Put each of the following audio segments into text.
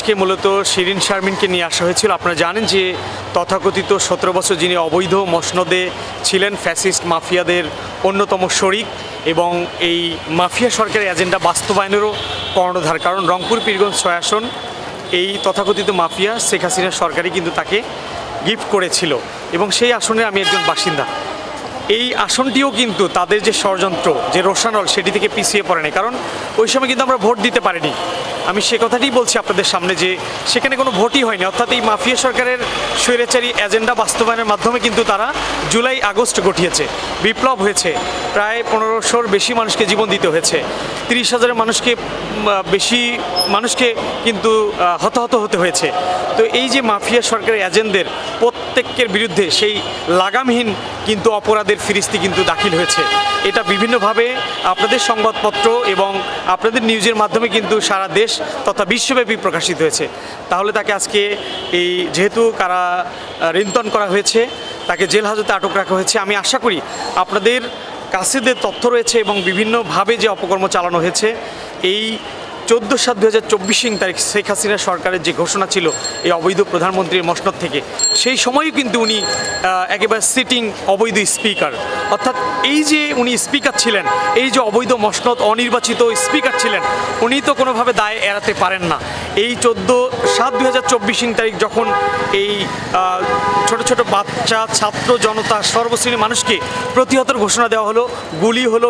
আজকে মূলত শিরিন শারমিনকে নিয়ে আসা হয়েছিল। আপনারা জানেন যে তথাকথিত 17 বছর যিনি অবৈধ মসনদে ছিলেন, ফ্যাসিস্ট মাফিয়াদের অন্যতম শরিক এবং এই মাফিয়া সরকারের এজেন্ডা বাস্তবায়নেরও কর্ণধার। কারণ রংপুর পীরগঞ্জ 6 আসন এই তথাকথিত মাফিয়া শেখ হাসিনার সরকারই কিন্তু তাকে গিফট করেছিল এবং সেই আসনের আমি একজন বাসিন্দা। এই আসনটিও কিন্তু তাদের যে ষড়যন্ত্র, যে রোশানল, সেটি থেকে পিছিয়ে পড়ে নাই। কারণ ওই সময় কিন্তু আমরা ভোট দিতে পারিনি। আমি সে কথাটিই বলছি আপনাদের সামনে যে সেখানে কোনো ভোটই হয়নি। অর্থাৎ এই মাফিয়া সরকারের স্বৈরাচারী এজেন্ডা বাস্তবায়নের মাধ্যমে কিন্তু তারা জুলাই আগস্ট গঠিয়েছে, বিপ্লব হয়েছে, প্রায় 1500-র বেশি মানুষকে জীবন দিতে হয়েছে, 30,000 বেশি মানুষকে কিন্তু হতাহত হতে হয়েছে। তো এই যে মাফিয়া সরকারের এজেন্টদের প্রত্যেকের বিরুদ্ধে সেই লাগামহীন কিন্তু অপরাধের ফিরিস্তি কিন্তু দাখিল হয়েছে। এটা বিভিন্নভাবে আপনাদের সংবাদপত্র এবং আপনাদের নিউজের মাধ্যমে কিন্তু সারা দেশ তথা বিশ্বব্যাপী প্রকাশিত হয়েছে। তাহলে তাকে আজকে এই যেহেতু ঋণতন করা হয়েছে, তাকে জেল হাজতে আটক রাখা হয়েছে। আমি আশা করি আপনাদের কাছে যে তথ্য রয়েছে এবং বিভিন্নভাবে যে অপকর্ম চালানো হয়েছে, এই 14/7/2024 তারিখ শেখ হাসিনা সরকারের যে ঘোষণা ছিল এই অবৈধ প্রধানমন্ত্রীর মসনদ থেকে, সেই সময়ও কিন্তু উনি একেবারে সিটিং অবৈধ স্পিকার। অর্থাৎ এই যে উনি স্পিকার ছিলেন, এই যে অবৈধ মসনদ অনির্বাচিত স্পিকার ছিলেন, উনি তো কোনোভাবে দায় এড়াতে পারেন না। এই 14/7/2024 তারিখ যখন এই ছোট ছোট বাচ্চা, ছাত্র জনতা, সর্বশ্রেণীর মানুষকে প্রতিহতের ঘোষণা দেওয়া হলো, গুলি হলো,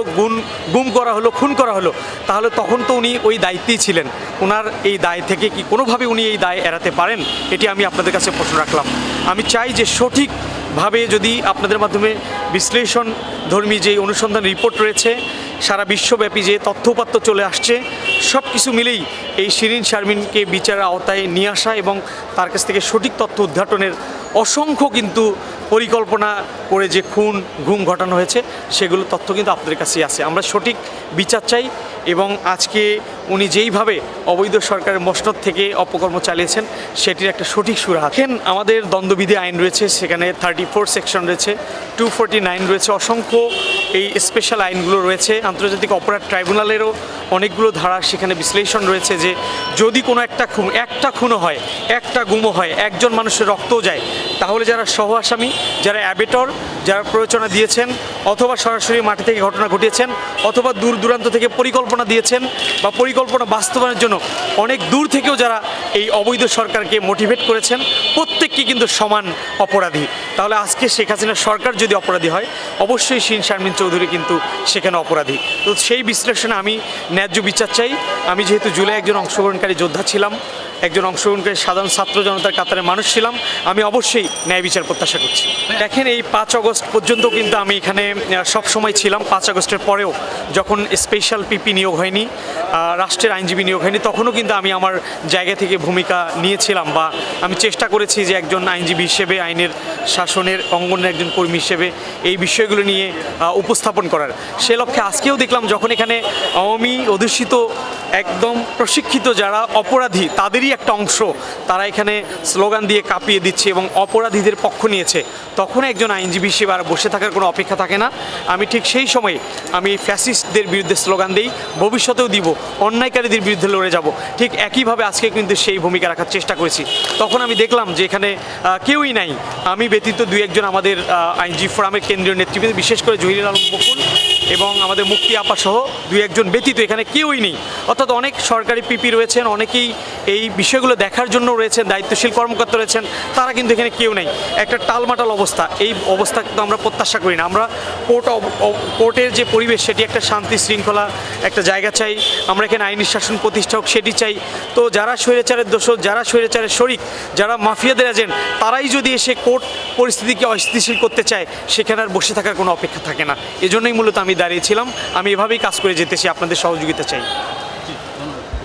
গুম করা হলো, খুন করা হলো, তাহলে তখন তো উনি ওই দায়িত্বেই ছিলেন। ওনার এই দায় থেকে কি কোনোভাবে উনি এই দায় এড়াতে পারেন? এটি আমি আপনাদের কাছে প্রশ্ন রাখলাম। আমি চাই যে সঠিকভাবে যদি আপনাদের মাধ্যমে বিশ্লেষণ ধর্মী যে অনুসন্ধান রিপোর্ট রয়েছে, সারা বিশ্বব্যাপী যে তথ্যউপাত্য চলে আসছে, সব কিছু মিলেই এই শিরিন শারমিনকে বিচারের আওতায় নিয়ে আসা এবং তার কাছ থেকে সঠিক তথ্য উদ্ঘাটনের অসংখ্য কিন্তু পরিকল্পনা করে যে গুম ঘটানো হয়েছে, সেগুলো তথ্য কিন্তু আপনাদের কাছেই আছে। আমরা সঠিক বিচার চাই এবং আজকে উনি যেইভাবে অবৈধ সরকারের মসনদ থেকে অপকর্ম চালিয়েছেন সেটির একটা সঠিক সুরাহা। দেখেন, আমাদের দ্বন্দ্ববিধি আইন রয়েছে, সেখানে 34 সেকশন রয়েছে, 249 রয়েছে, অসংখ্য এই স্পেশাল আইনগুলো রয়েছে। আন্তর্জাতিক অপরাধ ট্রাইব্যুনালেরও অনেকগুলো ধারা সেখানে বিশ্লেষণ রয়েছে যে যদি কোনো একটা খুনও হয়, একটা গুমও হয়, একজন মানুষের রক্তও যায়, তাহলে যারা সহ আসামি, যারা অ্যাবেটর, যারা প্ররোচনা দিয়েছেন অথবা সরাসরি মাটি থেকে ঘটনা ঘটিয়েছেন অথবা দূর দূরান্ত থেকে পরিকল্পনা দিয়েছেন বা পরিকল্পনা বাস্তবায়নের জন্য অনেক দূর থেকেও যারা এই অবৈধ সরকারকে মোটিভেট করেছেন, প্রত্যেককে কিন্তু সমান অপরাধী। তাহলে আজকে শেখ হাসিনার সরকার যদি অপরাধী হয়, অবশ্যই শিরিন শারমিন চৌধুরী কিন্তু সেখানে অপরাধী। তো সেই বিশ্লেষণে আমি ন্যায্য বিচার চাই। আমি যেহেতু জুলাই একজন অংশগ্রহণকারী যোদ্ধা ছিলাম, একজন অংশগ্রহণকারী সাধারণ ছাত্র জনতার কাতারে মানুষ ছিলাম, আমি অবশ্যই ন্যায় বিচার প্রত্যাশা করছি। দেখেন, এই 5 আগস্ট পর্যন্ত কিন্তু আমি এখানে সব সময় ছিলাম। 5 আগস্টের পরেও যখন স্পেশাল পিপি নিয়োগ হয়নি, রাষ্ট্রের আইনজীবী নিয়োগ হয়নি, তখনও কিন্তু আমি আমার জায়গা থেকে ভূমিকা নিয়েছিলাম বা আমি চেষ্টা করেছি যে একজন আইনজীবী হিসেবে, আইনের শাসনের অঙ্গনের একজন কর্মী হিসেবে এই বিষয়গুলো নিয়ে উপস্থাপন করার। সে লক্ষ্যে আজকেও দেখলাম যখন এখানে আওয়ামী অধ্যুষিত একদম প্রশিক্ষিত যারা অপরাধী তাদেরই একটা অংশ তারা এখানে স্লোগান দিয়ে কাঁপিয়ে দিচ্ছে এবং অপরাধীদের পক্ষ নিয়েছে, তখন একজন আইনজীবী হিসেবে আর বসে থাকার কোনো অপেক্ষা থাকে না। আমি ঠিক সেই সময়ে আমি ফ্যাসিস্টদের বিরুদ্ধে স্লোগান দিই, ভবিষ্যতেও দিব, অন্যায়কারীদের বিরুদ্ধে লড়ে যাব। ঠিক একইভাবে আজকে কিন্তু সেই ভূমিকা রাখার চেষ্টা করেছি। তখন আমি দেখলাম যে এখানে কেউই নাই, আমি ব্যতীত 2-1 জন আমাদের আইনজীবী ফোরামের কেন্দ্রীয় নেতৃবৃন্দ, বিশেষ করে জহিরুল আলম বকুল এবং আমাদের মুক্তি আপা সহ 2-1 জন ব্যতীত এখানে কেউই নেই। অর্থাৎ অনেক সরকারি পিপি রয়েছেন, অনেকেই এই বিষয়গুলো দেখার জন্য রয়েছেন, দায়িত্বশীল কর্মকর্তা রয়েছেন, তারা কিন্তু এখানে কেউ নেই। একটা টালমাটাল অবস্থা। এই অবস্থা কিন্তু আমরা প্রত্যাশা করি না। আমরা কোর্টের যে পরিবেশ, সেটি একটা শান্তি শৃঙ্খলা একটা জায়গা চাই। আমরা এখানে আইনি শাসন প্রতিষ্ঠা হোক, সেটি চাই। তো যারা স্বৈরাচারের দোষর, যারা স্বৈরাচারের শরিক, যারা মাফিয়াদের এজেন্ট, তারাই যদি এসে কোর্ট পরিস্থিতিকে অস্থিতিশীল করতে চায়, সেখানে আর বসে থাকার কোনো অপেক্ষা থাকে না। এজন্যই মূলত আমি দাঁড়িয়েছিলাম। আমি এভাবেই কাজ করে যেতেছি, আপনাদের সহযোগিতা চাই।